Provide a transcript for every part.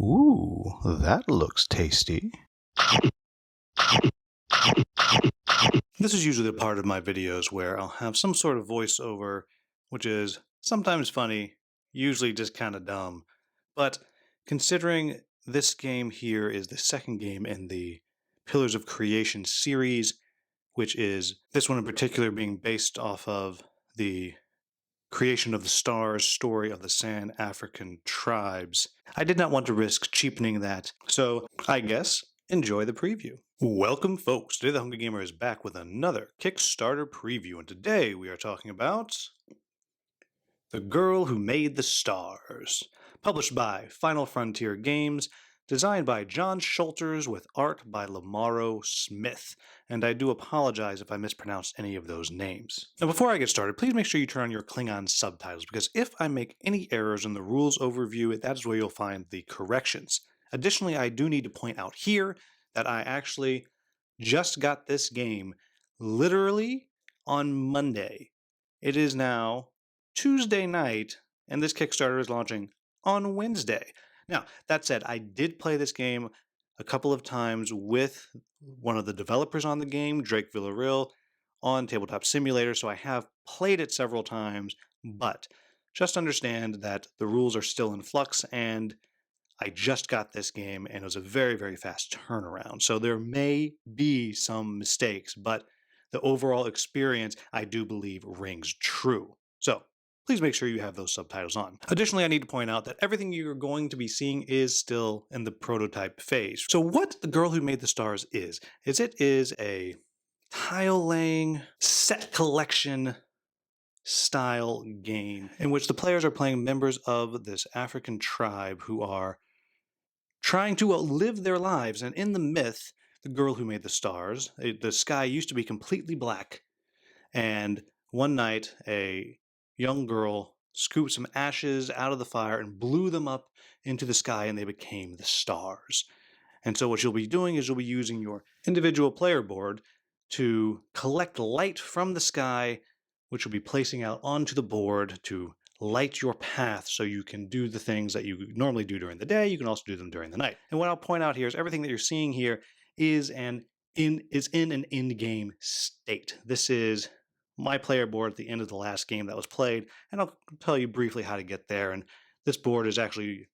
Ooh, that looks tasty. This is usually the part of my videos where I'll have some sort of voiceover, which is sometimes funny, usually just kind of dumb. But considering this game here is the second game in the Pillars of Creation series, which is this one in particular being based off of the creation of the stars story of the San African tribes, I did not want to risk cheapening that, so I guess enjoy the preview. Welcome folks, today the Hungry Gamer is back with another Kickstarter preview, and today we are talking about The Girl Who Made the Stars, published by Final Frontier Games, designed by John Schulters with art by Lamaro Smith, and I do apologize if I mispronounced any of those names. Now before I get started, please make sure you turn on your Klingon subtitles, because if I make any errors in the rules overview, that is where you'll find the corrections. Additionally, I do need to point out here that I actually just got this game literally on Monday. It is now Tuesday night, and this Kickstarter is launching on Wednesday. Now, that said, I did play this game a couple of times with one of the developers on the game, Drake Villarreal, on Tabletop Simulator, so I have played it several times, but just understand that the rules are still in flux, and I just got this game, and it was a very, very fast turnaround. So there may be some mistakes, but the overall experience, I do believe, rings true. So please make sure you have those subtitles on. Additionally, I need to point out that everything you're going to be seeing is still in the prototype phase. So what The Girl Who Made the Stars is it is a tile laying set collection style game in which the players are playing members of this African tribe who are trying to outlive their lives. And in the myth, The Girl Who Made the Stars, the sky used to be completely black, and one night a young girl scooped some ashes out of the fire and blew them up into the sky, and they became the stars. And so what you'll be doing is you'll be using your individual player board to collect light from the sky, which you'll be placing out onto the board to light your path so you can do the things that you normally do during the day. You can also do them during the night. And what I'll point out here is everything that you're seeing here is in an in-game state. This is my player board at the end of the last game that was played, and I'll tell you briefly how to get there. And this board is actually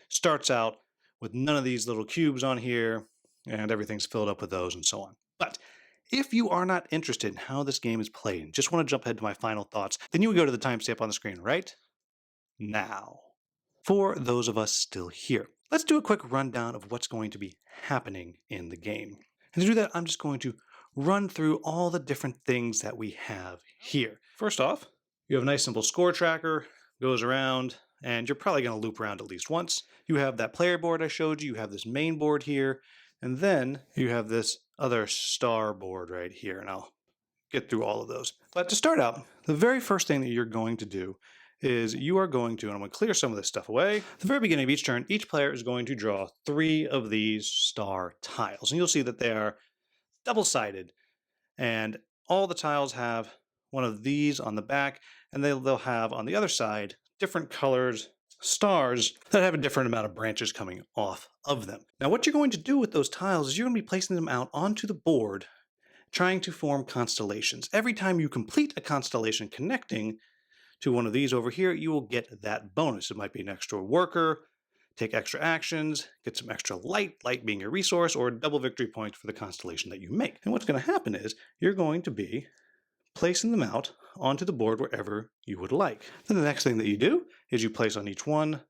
starts out with none of these little cubes on here, and everything's filled up with those and so on. But if you are not interested in how this game is played and just want to jump ahead to my final thoughts, then you would go to the timestamp on the screen right now. For those of us still here, let's do a quick rundown of what's going to be happening in the game. And to do that, I'm just going to run through all the different things that we have here. First off, you have a nice simple score tracker, goes around, and you're probably going to loop around at least once. You have that player board I showed you, you have this main board here, and then you have this other star board right here, and I'll get through all of those. But to start out, the very first thing that you're going to do is you are going to, and I'm going to clear some of this stuff away. At the very beginning of each turn, each player is going to draw 3 of these star tiles, and you'll see that they are double-sided, and all the tiles have one of these on the back, and they'll have on the other side different colors stars that have a different amount of branches coming off of them. Now what you're going to do with those tiles is you're going to be placing them out onto the board, trying to form constellations. Every time you complete a constellation connecting to one of these over here, you will get that bonus. It might be an extra worker, take extra actions, get some extra light being a resource, or double victory points for the constellation that you make. And what's going to happen is you're going to be placing them out onto the board wherever you would like. Then the next thing that you do is you place on each one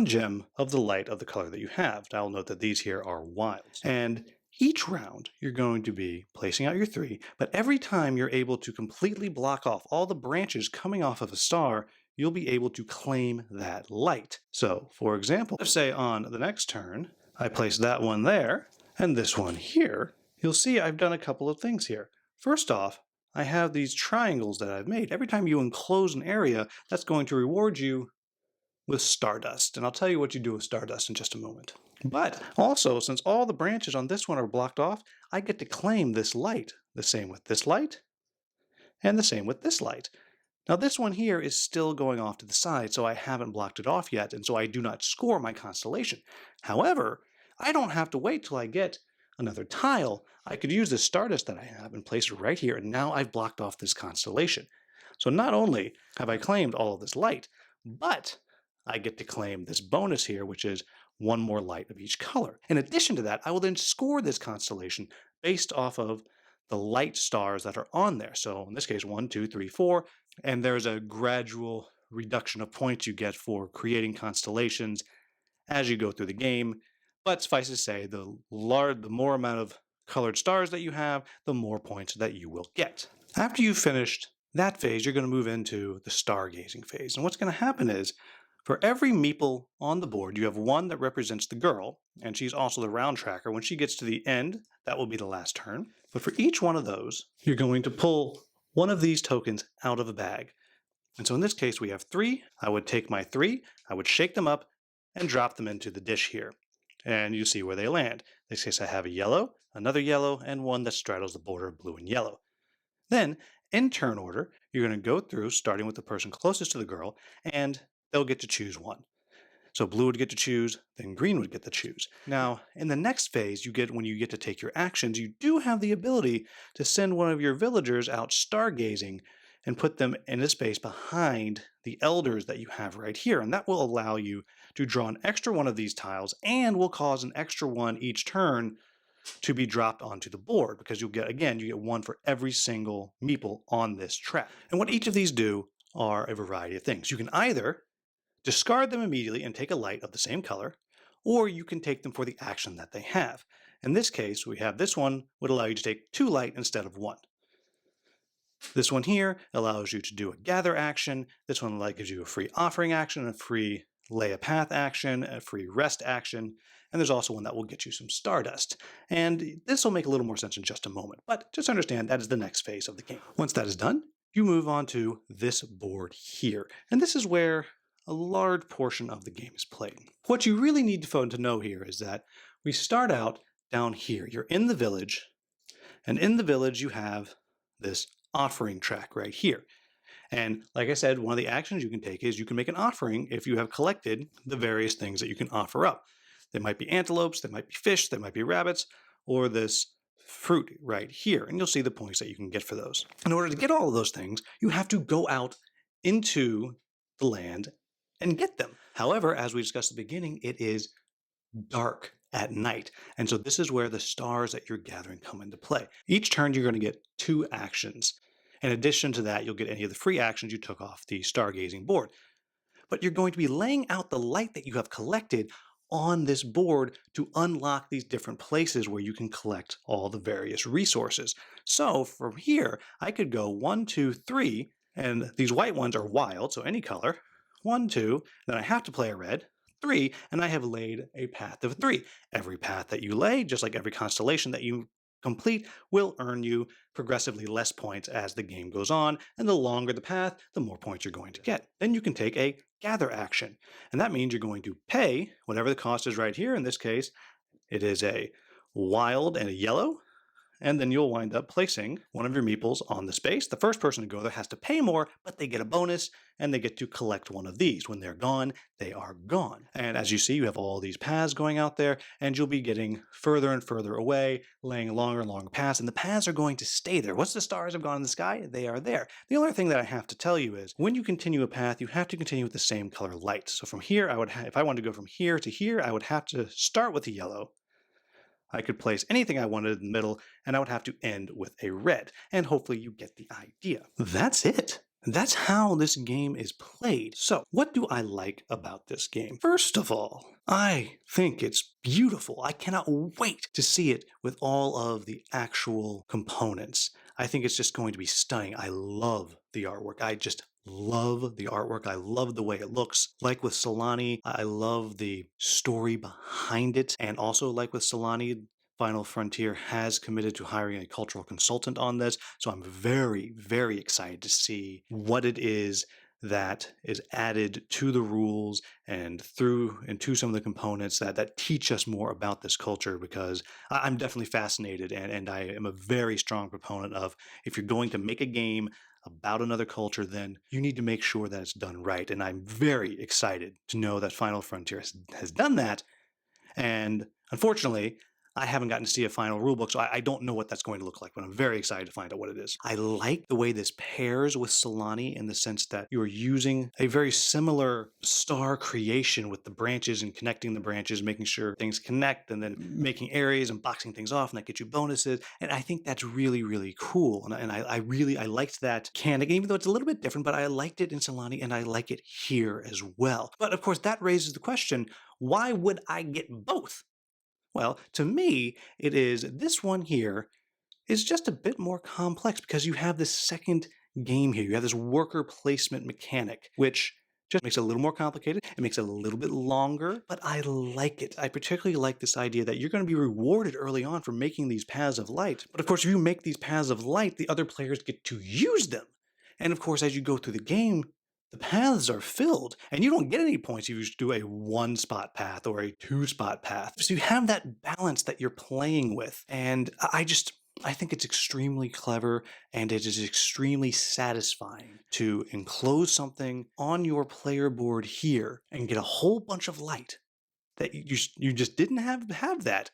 gem of the light of the color that you have. Now I'll note that these here are wilds. And each round you're going to be placing out your 3, but every time you're able to completely block off all the branches coming off of a star, you'll be able to claim that light. So, for example, if say on the next turn, I place that one there, and this one here, you'll see I've done a couple of things here. First off, I have these triangles that I've made. Every time you enclose an area, that's going to reward you with stardust, and I'll tell you what you do with stardust in just a moment. But also, since all the branches on this one are blocked off, I get to claim this light. The same with this light, and the same with this light. Now this one here is still going off to the side, so I haven't blocked it off yet, and so I do not score my constellation. However, I don't have to wait till I get another tile. I could use the stardust that I have and place it right here, and now I've blocked off this constellation. So not only have I claimed all of this light, but I get to claim this bonus here, which is one more light of each color. In addition to that, I will then score this constellation based off of the light stars that are on there. So in this case, 1, 2, 3, 4, and there's a gradual reduction of points you get for creating constellations as you go through the game. But suffice to say, the more amount of colored stars that you have, the more points that you will get. After you've finished that phase, you're going to move into the stargazing phase. And what's going to happen is, for every meeple on the board, you have one that represents the girl, and she's also the round tracker. When she gets to the end, that will be the last turn. But for each one of those, you're going to pull one of these tokens out of a bag. And so in this case, we have 3. I would take my 3, I would shake them up, and drop them into the dish here. And you see where they land. In this case, I have a yellow, another yellow, and one that straddles the border of blue and yellow. Then, in turn order, you're going to go through, starting with the person closest to the girl, and they'll get to choose one. So blue would get to choose, then green would get to choose. Now, in the next phase, when you get to take your actions, you do have the ability to send one of your villagers out stargazing and put them in a space behind the elders that you have right here. And that will allow you to draw an extra one of these tiles and will cause an extra one each turn to be dropped onto the board, because you get one for every single meeple on this track. And what each of these do are a variety of things. You can either discard them immediately and take a light of the same color, or you can take them for the action that they have. In this case, we have this one would allow you to take 2 light instead of 1. This one here allows you to do a gather action. This one gives you a free offering action, a free lay a path action, a free rest action, and there's also one that will get you some stardust. And this will make a little more sense in just a moment, but just understand that is the next phase of the game. Once that is done, you move on to this board here, and this is where a large portion of the game is played. What you really need to know here is that we start out down here. You're in the village, and in the village you have this offering track right here. And like I said, one of the actions you can take is you can make an offering if you have collected the various things that you can offer up. They might be antelopes, they might be fish, they might be rabbits, or this fruit right here. And you'll see the points that you can get for those. In order to get all of those things, you have to go out into the land and get them. However, as we discussed at the beginning, it is dark at night. And so this is where the stars that you're gathering come into play. Each turn, you're going to get 2 actions. In addition to that, you'll get any of the free actions you took off the stargazing board. But you're going to be laying out the light that you have collected on this board to unlock these different places where you can collect all the various resources. So from here, I could go 1, 2, 3, and these white ones are wild, so any color. 1, 2, then I have to play a red. 3, and I have laid a path of 3. Every path that you lay, just like every constellation that you complete, will earn you progressively less points as the game goes on, and the longer the path, the more points you're going to get. Then you can take a gather action, and that means you're going to pay whatever the cost is right here. In this case, it is a wild and a yellow, and then you'll wind up placing one of your meeples on the space. The first person to go there has to pay more, but they get a bonus, and they get to collect one of these. When they're gone, they are gone. And as you see, you have all these paths going out there, and you'll be getting further and further away, laying longer and longer paths, and the paths are going to stay there. Once the stars have gone in the sky, they are there. The only thing that I have to tell you is, when you continue a path, you have to continue with the same color light. So from here, if I wanted to go from here to here, I would have to start with a yellow. I could place anything I wanted in the middle, and I would have to end with a red. And hopefully you get the idea. That's it. That's how this game is played. So, what do I like about this game? First of all, I think it's beautiful. I cannot wait to see it with all of the actual components. I think it's just going to be stunning. I love the artwork. I just love the artwork. I love the way it looks. Like with Solani, I love the story behind it. And also like with Solani, Final Frontier has committed to hiring a cultural consultant on this. So I'm very, very excited to see what it is that is added to the rules and to some of the components that teach us more about this culture, because I'm definitely fascinated, and I am a very strong proponent of, if you're going to make a game about another culture, then you need to make sure that it's done right. And I'm very excited to know that Final Frontier has done that. And unfortunately, I haven't gotten to see a final rulebook, so I don't know what that's going to look like, but I'm very excited to find out what it is. I like the way this pairs with Solani in the sense that you're using a very similar star creation with the branches and connecting the branches, making sure things connect, and then making areas and boxing things off, and that gets you bonuses. And I think that's really, really cool. And I really, I liked that mechanic, even though it's a little bit different, but I liked it in Solani, and I like it here as well. But of course, that raises the question, why would I get both? Well, to me, it is this one here is just a bit more complex because you have this second game here. You have this worker placement mechanic, which just makes it a little more complicated. It makes it a little bit longer, but I like it. I particularly like this idea that you're going to be rewarded early on for making these paths of light. But of course, if you make these paths of light, the other players get to use them. And of course, as you go through the game, the paths are filled, and you don't get any points if you just do a one-spot path or a two-spot path. So you have that balance that you're playing with, and I think it's extremely clever, and it is extremely satisfying to enclose something on your player board here and get a whole bunch of light that you just didn't have that.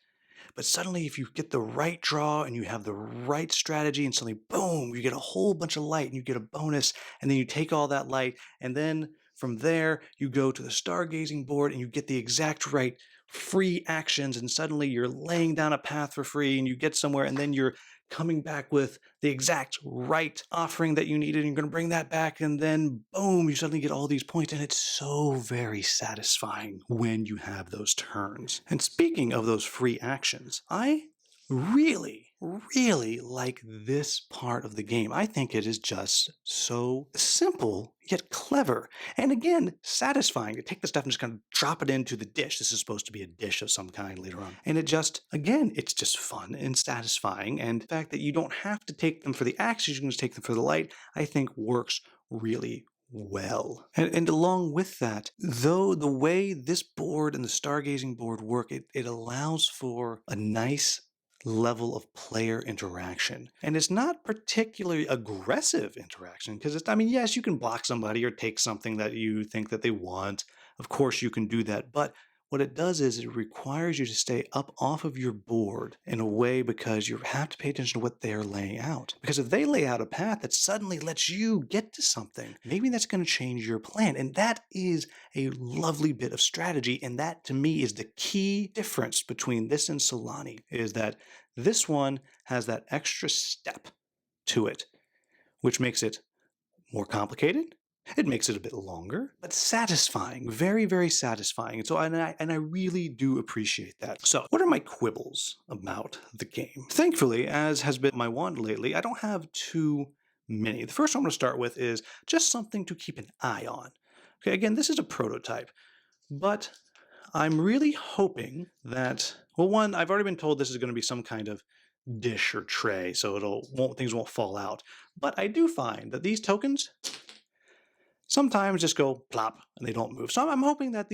But suddenly, if you get the right draw and you have the right strategy, and suddenly, boom, you get a whole bunch of light and you get a bonus, and then you take all that light, and then from there, you go to the stargazing board and you get the exact right free actions, and suddenly you're laying down a path for free and you get somewhere, and then you're coming back with the exact right offering that you needed, and you're going to bring that back, and then boom, you suddenly get all these points, and it's so very satisfying when you have those turns. And speaking of those free actions, I really, really like this part of the game. I think it is just so simple yet clever. And again, satisfying to take the stuff and just kind of drop it into the dish. This is supposed to be a dish of some kind later on. And it just, again, it's just fun and satisfying. And the fact that you don't have to take them for the actions, you can just take them for the light, I think works really well. And along with that, though the way this board and the stargazing board work, it allows for a nice level of player interaction. And it's not particularly aggressive interaction because it's, I mean, yes, you can block somebody or take something that you think that they want. Of course, you can do that. But what it does is it requires you to stay up off of your board in a way because you have to pay attention to what they're laying out. Because if they lay out a path that suddenly lets you get to something, maybe that's going to change your plan. And that is a lovely bit of strategy. And that to me is the key difference between this and Solani, is that this one has that extra step to it, which makes it more complicated. It makes it a bit longer, but satisfying, very, very satisfying. And so, and I really do appreciate that. So, what are my quibbles about the game? Thankfully, as has been my wont lately, I don't have too many. The first one I'm going to start with is just something to keep an eye on. Okay, again, this is a prototype, but I'm really hoping that, well, one, I've already been told this is going to be some kind of dish or tray, so things won't fall out. But I do find that these tokens sometimes just go plop and they don't move. So I'm hoping that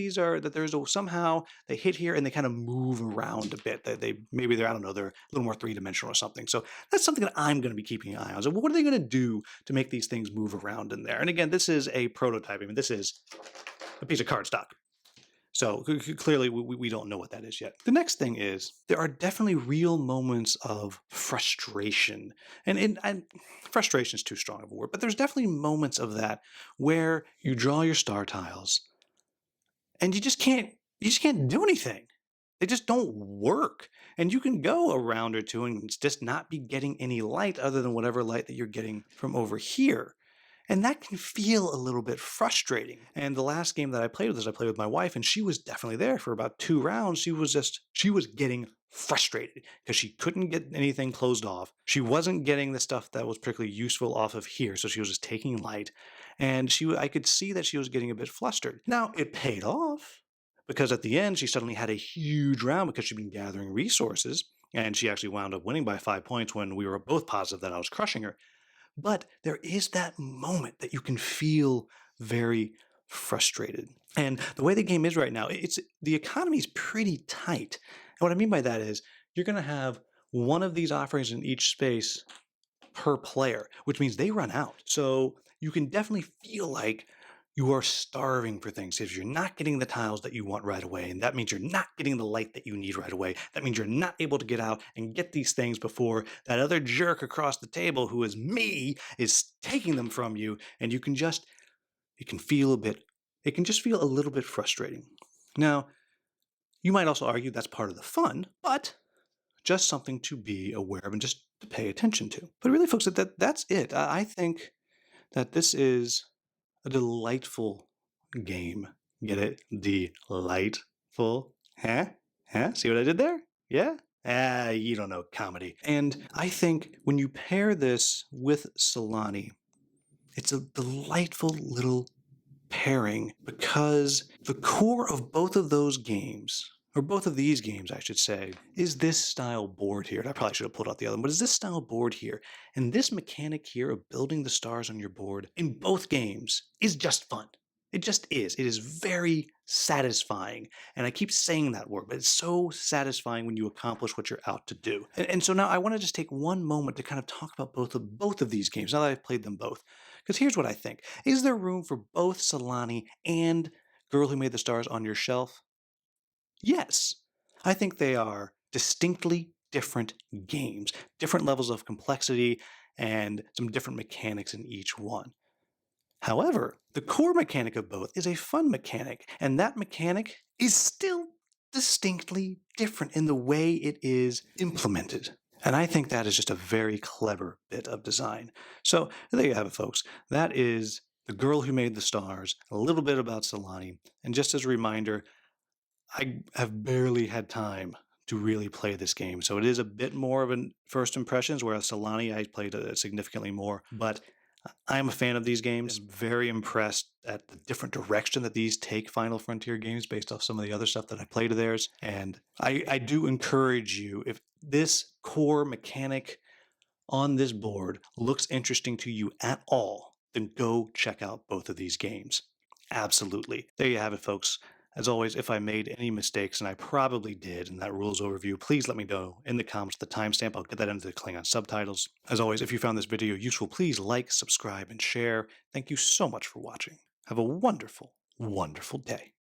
somehow they hit here and they kind of move around a bit. Maybe they're, I don't know, they're a little more three-dimensional or something. So that's something that I'm going to be keeping an eye on. So what are they going to do to make these things move around in there? And again, this is a prototype. I mean, this is a piece of cardstock. So clearly, we don't know what that is yet. The next thing is there are definitely real moments of frustration. And frustration is too strong of a word, but there's definitely moments of that where you draw your star tiles and you just can't do anything. They just don't work. And you can go a round or two and just not be getting any light other than whatever light that you're getting from over here. And that can feel a little bit frustrating. And the last game that I played with this, I played with my wife, and she was definitely there for about 2 rounds. She was getting frustrated because she couldn't get anything closed off. She wasn't getting the stuff that was particularly useful off of here, so she was just taking light. And I could see that she was getting a bit flustered. Now, it paid off because at the end, she suddenly had a huge round because she'd been gathering resources. And she actually wound up winning by 5 points when we were both positive that I was crushing her. But there is that moment that you can feel very frustrated. And the way the game is right now, the economy is pretty tight. And what I mean by that is you're going to have one of these offerings in each space per player, which means they run out. So you can definitely feel like you are starving for things if you're not getting the tiles that you want right away. And that means you're not getting the light that you need right away. That means you're not able to get out and get these things before that other jerk across the table, who is me, is taking them from you. And it can feel a bit, it can just feel a little bit frustrating. Now, you might also argue that's part of the fun, but just something to be aware of and just to pay attention to. But really, folks, that's it. I think that this is a delightful game. Get it? Delightful. Huh? Huh? See what I did there? Yeah? Ah, you don't know comedy. And I think when you pair this with Solani, it's a delightful little pairing because the core of both of those games, or both of these games, I should say, is this style board here. And I probably should have pulled out the other one, but is this style board here. And this mechanic here of building the stars on your board in both games is just fun. It just is. It is very satisfying. And I keep saying that word, but it's so satisfying when you accomplish what you're out to do. And so now I want to just take one moment to kind of talk about both of these games now that I've played them both. Because here's what I think. Is there room for both Solani and Girl Who Made the Stars on your shelf? Yes. I think they are distinctly different games, different levels of complexity, and some different mechanics in each one. However, the core mechanic of both is a fun mechanic, and that mechanic is still distinctly different in the way it is implemented. And I think that is just a very clever bit of design. So there you have it, folks. That is The Girl Who Made the Stars, a little bit about Solani. And just as a reminder, I have barely had time to really play this game. So it is a bit more of an first impressions, whereas Solani I played significantly more. But I'm a fan of these games. Very impressed at the different direction that these take Final Frontier games based off some of the other stuff that I played of theirs. And I do encourage you, if this core mechanic on this board looks interesting to you at all, then go check out both of these games. Absolutely. There you have it, folks. As always, if I made any mistakes, and I probably did in that rules overview, please let me know in the comments the timestamp. I'll get that into the Klingon subtitles. As always, if you found this video useful, please like, subscribe, and share. Thank you so much for watching. Have a wonderful, wonderful day.